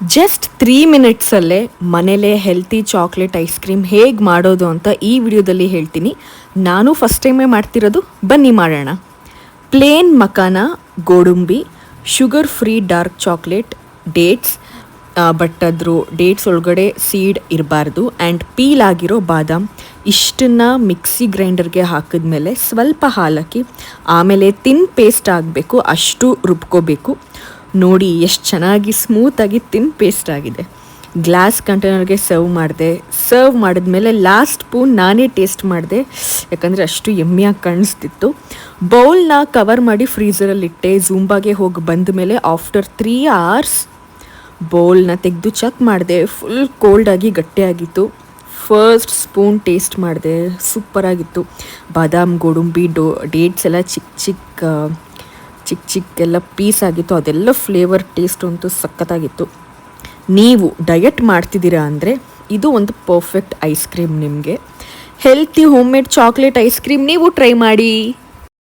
Just 3 ಮಿನಿಟ್ಸಲ್ಲೇ ಮನೇಲೇ healthy chocolate ice cream ಹೇಗೆ ಮಾಡೋದು ಅಂತ ಈ ವಿಡಿಯೋದಲ್ಲಿ ಹೇಳ್ತೀನಿ. ನಾನು ಫಸ್ಟ್ ಟೈಮೇ ಮಾಡ್ತಿರೋದು, ಬನ್ನಿ ಮಾಡೋಣ. ಪ್ಲೇನ್ ಮಕಾನ ಗೋಡಂಬಿ, sugar free dark chocolate, dates, but ಅದ್ರ ಡೇಟ್ಸ್ ಒಳಗಡೆ ಸೀಡ್ ಇರಬಾರ್ದು, ಆ್ಯಂಡ್ ಪೀಲ್ ಆಗಿರೋ ಬಾದಾಮ್. ಇಷ್ಟನ್ನು ಮಿಕ್ಸಿ ಗ್ರೈಂಡರ್ಗೆ ಹಾಕಿದ್ಮೇಲೆ ಸ್ವಲ್ಪ ಹಾಲಾಕಿ ಆಮೇಲೆ ತಿನ್ ಪೇಸ್ಟ್ ಆಗಬೇಕು, ಅಷ್ಟು ರುಬ್ಕೋಬೇಕು. ನೋಡಿ ಎಷ್ಟು ಚೆನ್ನಾಗಿ ಸ್ಮೂತಾಗಿ ತಿನ್ ಪೇಸ್ಟ್ ಆಗಿದೆ. ಗ್ಲಾಸ್ ಕಂಟೈನರ್ಗೆ ಸರ್ವ್ ಮಾಡಿದ್ಮೇಲೆ ಲಾಸ್ಟ್ ಸ್ಪೂನ್ ನಾನೇ ಟೇಸ್ಟ್ ಮಾಡಿದೆ, ಯಾಕಂದರೆ ಅಷ್ಟು ಯಮ್ಮಿಯಾಗಿ ಕಾಣಿಸ್ತಿತ್ತು. ಬೌಲ್ನ ಕವರ್ ಮಾಡಿ ಫ್ರೀಝರಲ್ಲಿಟ್ಟೆ. ಝೂಂಬಾಗೆ ಹೋಗಿ ಬಂದ ಮೇಲೆ ಆಫ್ಟರ್ 3 hours ಬೌಲ್ನ ತೆಗೆದು ಚೆಕ್ ಮಾಡಿದೆ. ಫುಲ್ ಕೋಲ್ಡಾಗಿ ಗಟ್ಟಿಯಾಗಿತ್ತು. ಫಸ್ಟ್ ಸ್ಪೂನ್ ಟೇಸ್ಟ್ ಮಾಡಿದೆ, ಸೂಪರಾಗಿತ್ತು. ಬಾದಾಮ್, ಗೋಡಂಬಿ, ಡೇಟ್ಸ್ ಎಲ್ಲ ಚಿಕ್ಕ ಎಲ್ಲ ಪೀಸ್ ಆಗಿತ್ತು. ಅದೆಲ್ಲ ಫ್ಲೇವರ್ ಟೇಸ್ಟ್ ಅಂತೂ ಸಖತ್ತಾಗಿತ್ತು. ನೀವು ಡಯಟ್ ಮಾಡ್ತಿದ್ದೀರಾ ಅಂದರೆ ಇದು ಒಂದು ಪರ್ಫೆಕ್ಟ್ ಐಸ್ ಕ್ರೀಮ್ ನಿಮಗೆ. Healthy home made chocolate ice cream ನೀವು ಟ್ರೈ ಮಾಡಿ.